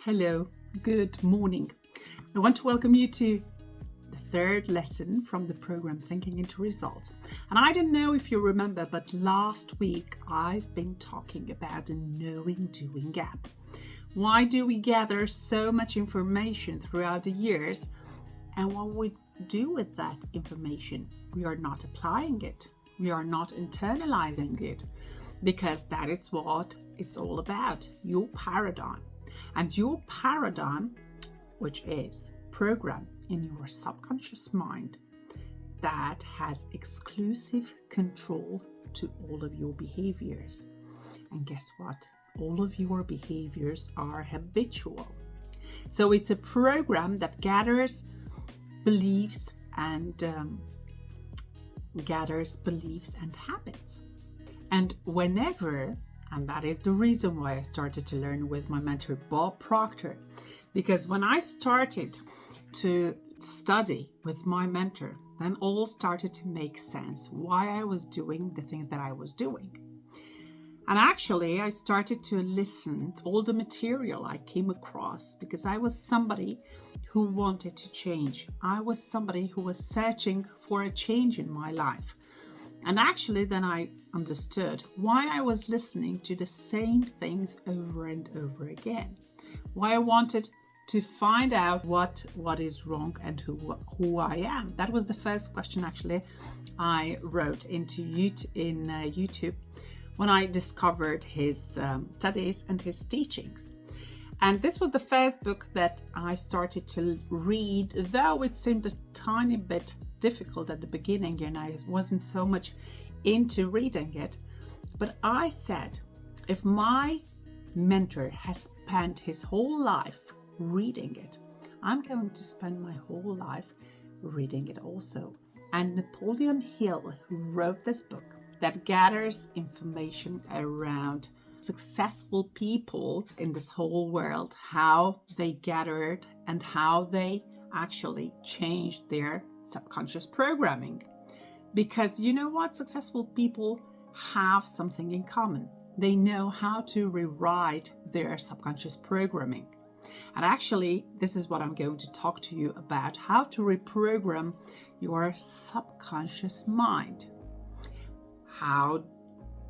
Hello, good morning. I want to welcome you to the third lesson from the program Thinking into Results. And I don't know if you remember, but last week I've been talking about the knowing doing gap. Why do we gather so much information throughout the years? And what we do with that information, we are not applying it. We are not internalizing it, because that is what it's all about, your paradigm. And your paradigm, which is program in your subconscious mind, that has exclusive control to all of your behaviors. And guess what? All of your behaviors are habitual. So it's a program that gathers beliefs and habits. And whenever, and that is the reason why I started to learn with my mentor, Bob Proctor, because when I started to study with my mentor, then all started to make sense why I was doing the things that I was doing. And actually, I started to listen to all the material I came across, because I was somebody who wanted to change. I was somebody who was searching for a change in my life. And actually, then I understood why I was listening to the same things over and over again. Why I wanted to find out what is wrong and who I am. That was the first question actually I wrote into YouTube when I discovered his studies and his teachings. And this was the first book that I started to read, though it seemed a tiny bit difficult at the beginning and I wasn't so much into reading it. But I said, if my mentor has spent his whole life reading it, I'm going to spend my whole life reading it also. And Napoleon Hill wrote this book that gathers information around successful people in this whole world, how they gathered and how they actually changed their subconscious programming. Because you know what? Successful people have something in common. They know how to rewrite their subconscious programming. And actually, this is what I'm going to talk to you about, how to reprogram your subconscious mind, how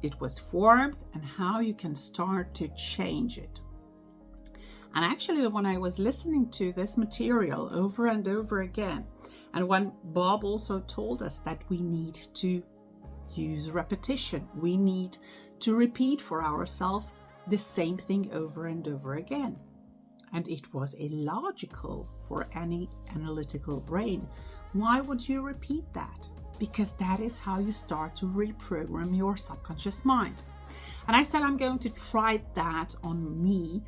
it was formed and how you can start to change it. And actually, when I was listening to this material over and over again, and when Bob also told us that we need to use repetition, we need to repeat for ourselves the same thing over and over again. And it was illogical for any analytical brain. Why would you repeat that? Because that is how you start to reprogram your subconscious mind. And I said, I'm going to try that on me.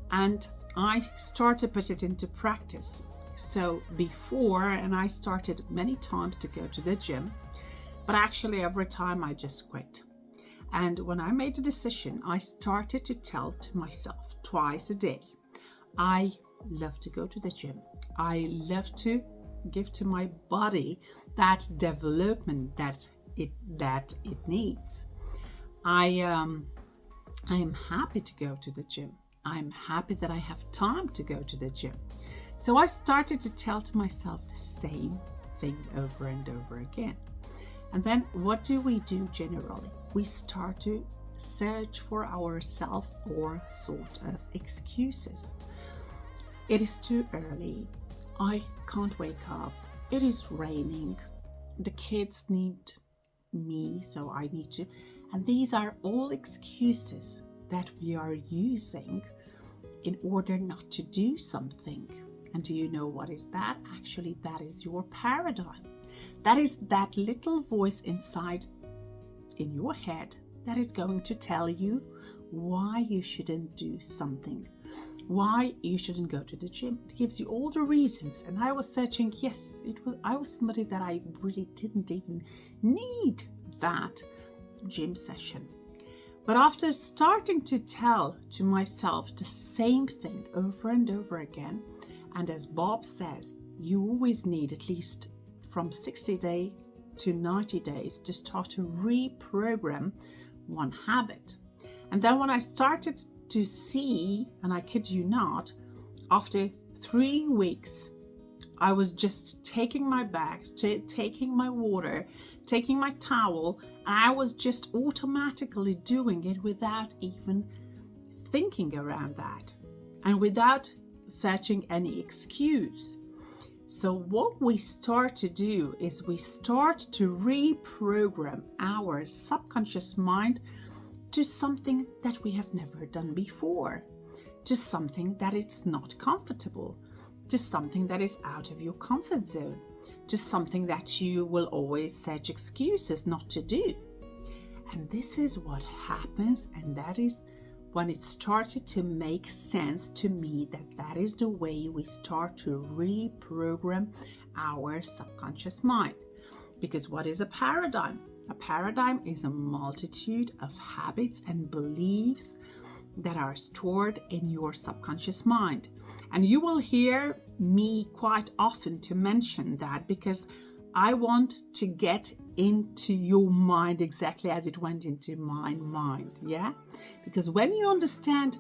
And I started to put it into practice. So before, and I started many times to go to the gym, but actually every time I just quit. And when I made a decision, I started to tell to myself twice a day, I love to go to the gym. I love to give to my body that development that it needs. I am happy to go to the gym. I'm happy that I have time to go to the gym. So I started to tell to myself the same thing over and over again. And then what do we do generally? We start to search for ourselves or sort of excuses. It is too early. I can't wake up. It is raining. The kids need me, so I need to. And these are all excuses that we are using in order not to do something. And do you know what is that? Actually, that is your paradigm. That is that little voice inside in your head that is going to tell you why you shouldn't do something, why you shouldn't go to the gym. It gives you all the reasons. And I was searching, I was somebody that I really didn't even need that gym session. But after starting to tell to myself the same thing over and over again, and as Bob says, you always need at least from 60 days to 90 days to start to reprogram one habit. And then when I started to see, and I kid you not, after 3 weeks, I was just taking my bags, taking my water, taking my towel, and I was just automatically doing it without even thinking around that and without searching any excuse. So what we start to do is we start to reprogram our subconscious mind to something that we have never done before, to something that is not comfortable, to something that is out of your comfort zone, to something that you will always search excuses not to do. And this is what happens, and that is when it started to make sense to me that is the way we start to reprogram our subconscious mind. Because what is a paradigm? A paradigm is a multitude of habits and beliefs that are stored in your subconscious mind. And you will hear me quite often to mention that because I want to get into your mind exactly as it went into my mind, yeah? Because when you understand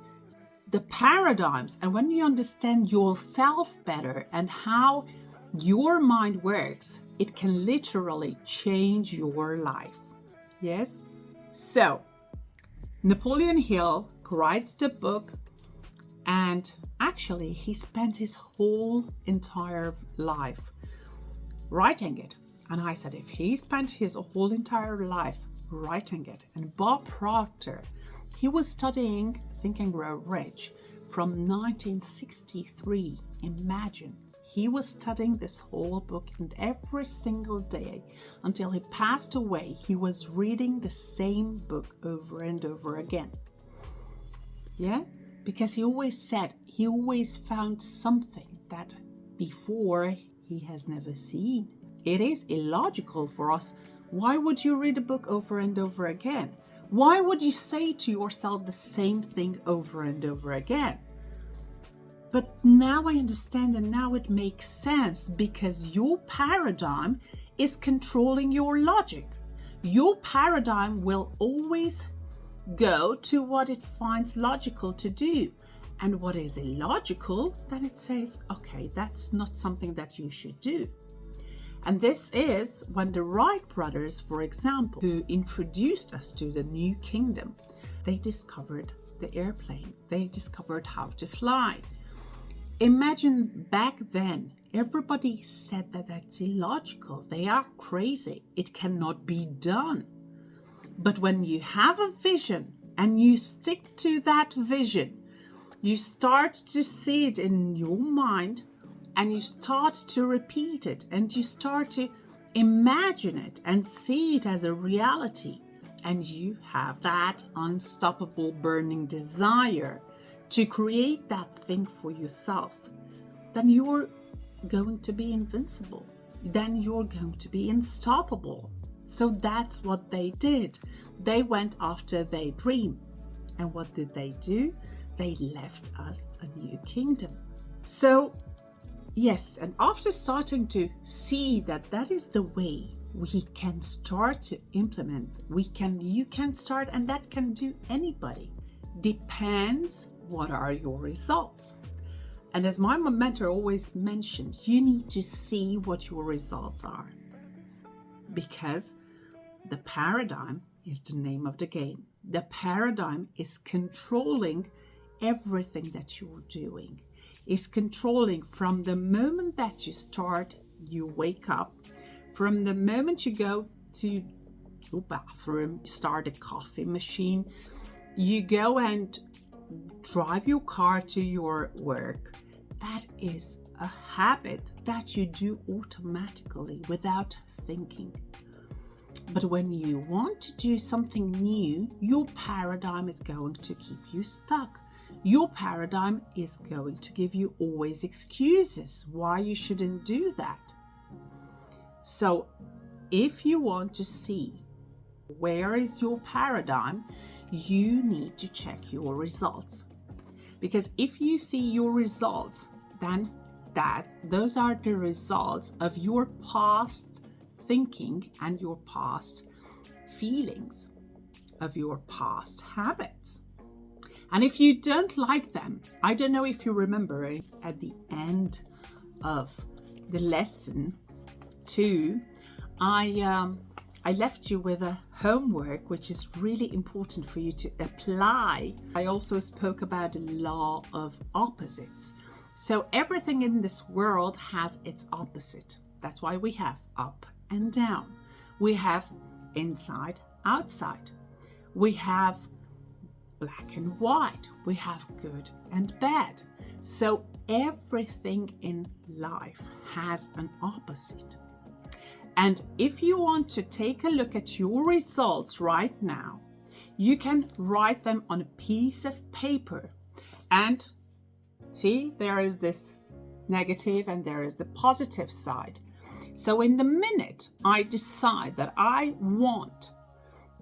the paradigms and when you understand yourself better and how your mind works, it can literally change your life, yes? So, Napoleon Hill writes the book, and actually he spent his whole entire life writing it. And I said, if he spent his whole entire life writing it, and Bob Proctor, he was studying Think and Grow Rich from 1963. Imagine, he was studying this whole book, and every single day until he passed away, he was reading the same book over and over again. Yeah, because he always said he always found something that before he has never seen. It is illogical for us. Why would you read a book over and over again? Why would you say to yourself the same thing over and over again? But now I understand, and now it makes sense, because your paradigm is controlling your logic. Your paradigm will always go to what it finds logical to do. And what is illogical, then it says, okay, that's not something that you should do. And this is when the Wright brothers, for example, who introduced us to the new kingdom, they discovered the airplane. They discovered how to fly. Imagine back then, everybody said that that's illogical. They are crazy. It cannot be done. But when you have a vision and you stick to that vision, you start to see it in your mind, and you start to repeat it, and you start to imagine it and see it as a reality, and you have that unstoppable burning desire to create that thing for yourself, then you're going to be invincible. Then you're going to be unstoppable. So that's what they did. They went after their dream. And what did they do? They left us a new kingdom. So, yes, and after starting to see that that is the way we can start to implement, you can start, and that can do anybody. Depends what are your results. And as my mentor always mentioned, you need to see what your results are, because the paradigm is the name of the game. The paradigm is controlling everything that you're doing. Is controlling from the moment that you start, you wake up, from the moment you go to your bathroom, start a coffee machine, you go and drive your car to your work. That is a habit that you do automatically without thinking. But when you want to do something new, your paradigm is going to keep you stuck. Your paradigm is going to give you always excuses why you shouldn't do that. So if you want to see where is your paradigm, you need to check your results. Because if you see your results, then those are the results of your past thinking and your past feelings, of your past habits. And if you don't like them, I don't know if you remember at the end of the lesson 2, I left you with a homework which is really important for you to apply. I also spoke about the law of opposites. So everything in this world has its opposite. That's why we have up and down. We have inside, outside. We have black and white. We have good and bad. So everything in life has an opposite. And if you want to take a look at your results right now, you can write them on a piece of paper. And see, there is this negative and there is the positive side. So in the minute I decide that I want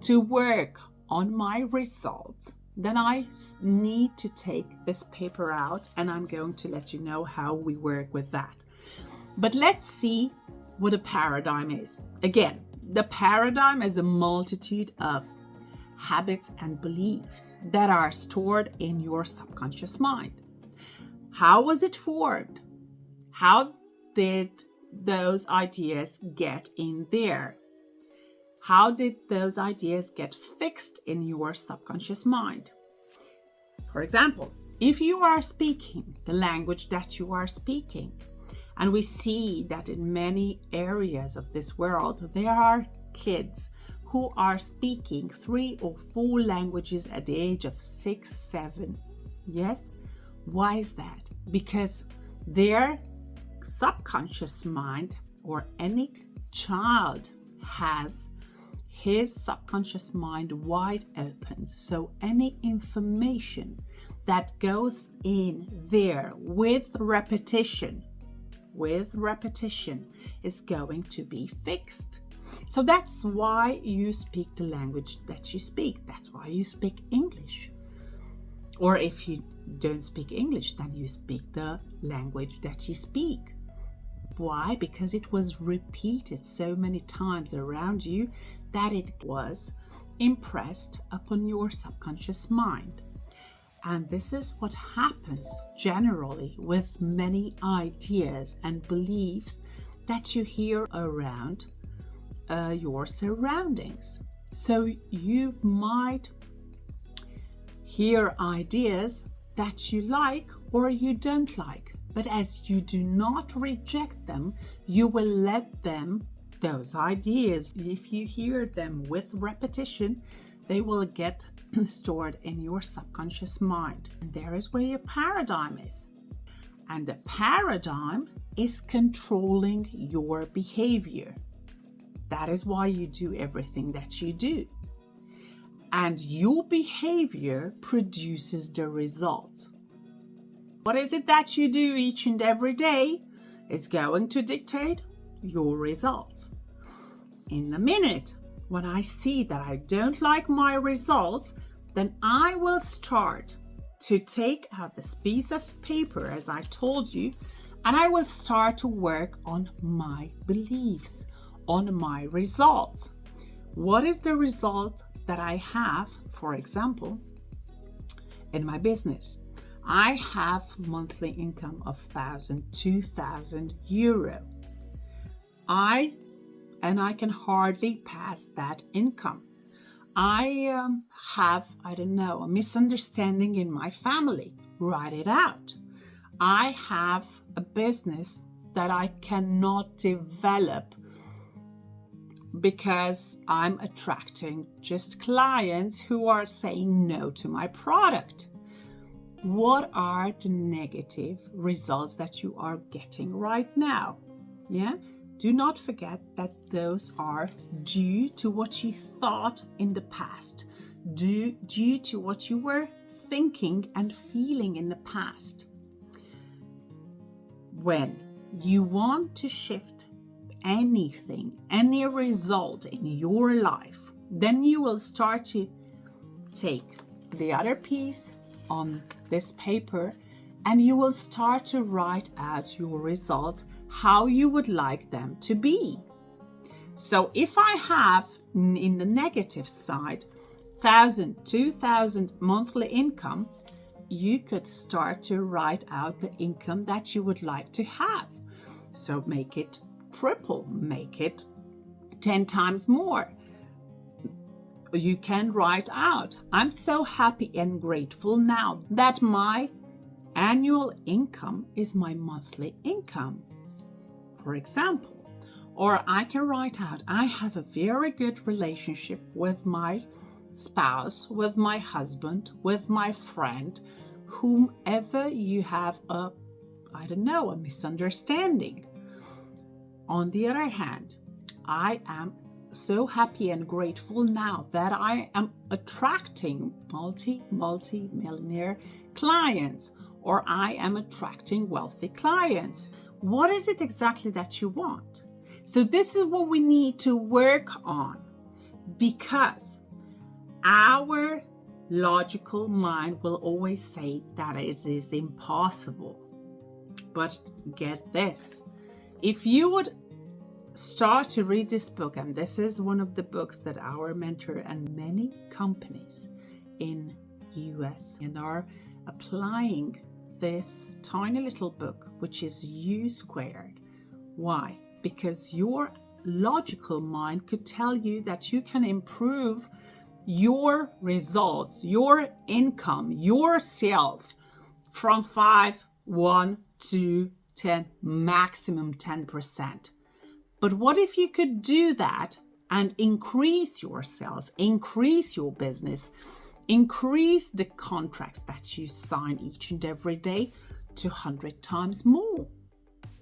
to work on my results, then I need to take this paper out, and I'm going to let you know how we work with that. But let's see what a paradigm is. Again, the paradigm is a multitude of habits and beliefs that are stored in your subconscious mind. How was it formed? How did those ideas get in there? How did those ideas get fixed in your subconscious mind? For example, if you are speaking the language that you are speaking, and we see that in many areas of this world, there are kids who are speaking 3 or 4 languages at the age of 6, 7. Yes? Why is that? Because their subconscious mind, or any child has his subconscious mind wide open. So any information that goes in there with repetition is going to be fixed. So that's why you speak the language that you speak. That's why you speak English. Or if you don't speak English, then you speak the language that you speak. Why? Because it was repeated so many times around you that it was impressed upon your subconscious mind. And this is what happens generally with many ideas and beliefs that you hear around your surroundings. So you might hear ideas that you like or you don't like, but as you do not reject them, you will let those ideas, if you hear them with repetition, they will get stored in your subconscious mind. And there is where your paradigm is. And a paradigm is controlling your behavior. That is why you do everything that you do. And your behavior produces the results. What is it that you do each and every day is going to dictate your results. In the minute when I see that I don't like my results, then I will start to take out this piece of paper, as I told you, and I will start to work on my beliefs, on my results. What is the result that I have, for example, in my business? I have monthly income of 1,000, 2,000 euro. I can hardly pass that income. I have, a misunderstanding in my family. Write it out. I have a business that I cannot develop because I'm attracting just clients who are saying no to my product. What are the negative results that you are getting right now? Yeah? Do not forget that those are due to what you thought in the past, due to what you were thinking and feeling in the past. When you want to shift anything, any result in your life, then you will start to take the other piece on this paper and you will start to write out your results, how you would like them to be. So if I have in the negative side 1,000, 2,000 monthly income, you could start to write out the income that you would like to have. So make it triple, make it 10 times more. You can write out, I'm so happy and grateful now that my annual income is my monthly income, for example. Or I can write out, I have a very good relationship with my spouse, with my husband, with my friend, whomever you have a misunderstanding. On the other hand, I am so happy and grateful now that I am attracting multi-millionaire clients, or I am attracting wealthy clients. What is it exactly that you want? So this is what we need to work on, because our logical mind will always say that it is impossible. But get this, if you would start to read this book, and this is one of the books that our mentor and many companies in US and are applying this tiny little book, which is U squared. Why? Because your logical mind could tell you that you can improve your results, your income, your sales from 5, 1 to 10, maximum 10%. But what if you could do that and increase your sales, increase your business, increase the contracts that you sign each and every day to 100 times more?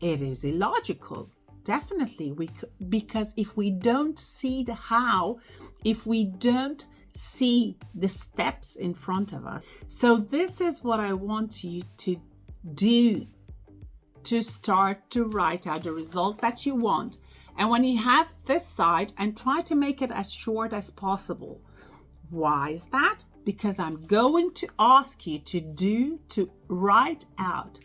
It is illogical. Definitely, because if we don't see the how, if we don't see the steps in front of us. So this is what I want you to do, to start to write out the results that you want. And when you have this side, and try to make it as short as possible. Why is that? Because I'm going to ask you to write out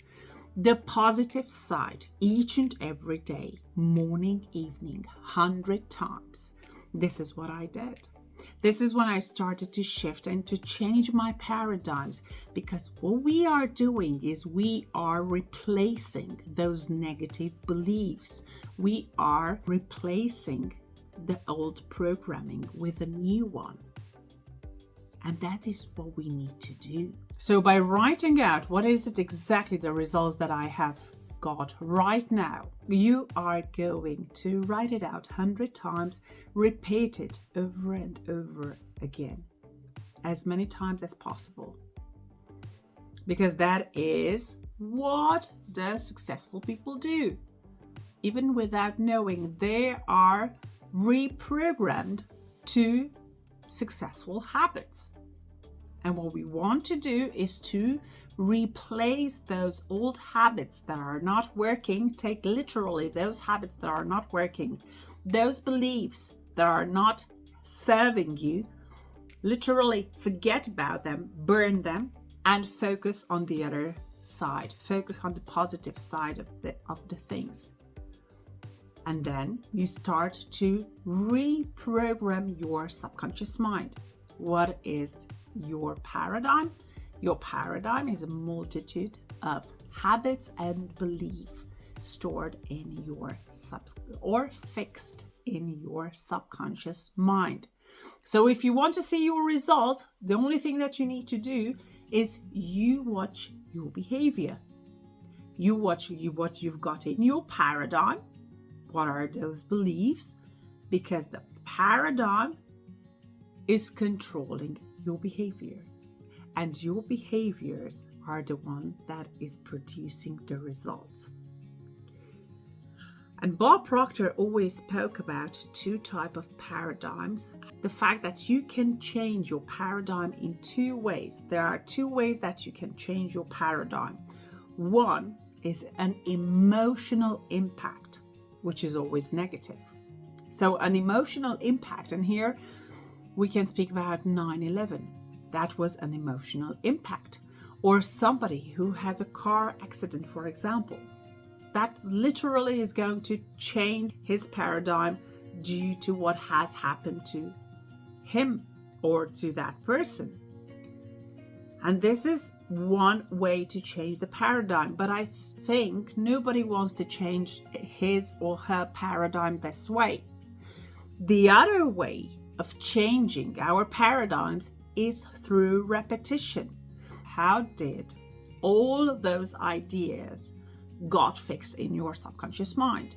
the positive side each and every day, morning, evening, 100 times. This is what I did. This is when I started to shift and to change my paradigms, because what we are doing is we are replacing those negative beliefs. We are replacing the old programming with a new one. And that is what we need to do. So by writing out what is it exactly the results that I have got right now, you are going to write it out 100 times, repeat it over and over again, as many times as possible. Because that is what the successful people do. Even without knowing, they are reprogrammed to successful habits. And what we want to do is to replace those old habits that are not working. Take literally those habits that are not working, those beliefs that are not serving you. Literally forget about them, burn them, and focus on the other side. Focus on the positive side of the things. And then you start to reprogram your subconscious mind. What is your paradigm? Your paradigm is a multitude of habits and beliefs stored in your or fixed in your subconscious mind. So if you want to see your results, the only thing that you need to do is you watch your behavior. You watch what you've got in your paradigm. What are those beliefs? Because the paradigm is controlling your behavior, and your behaviors are the one that is producing the results. And Bob Proctor always spoke about two types of paradigms. The fact that you can change your paradigm in two ways. There are two ways that you can change your paradigm. One is an emotional impact, which is always negative. So an emotional impact, and here we can speak about 9/11. That was an emotional impact. Or somebody who has a car accident, for example. That literally is going to change his paradigm due to what has happened to him, or to that person. And this is one way to change the paradigm, but I think nobody wants to change his or her paradigm this way. The other way of changing our paradigms is through repetition. How did all of those ideas got fixed in your subconscious mind?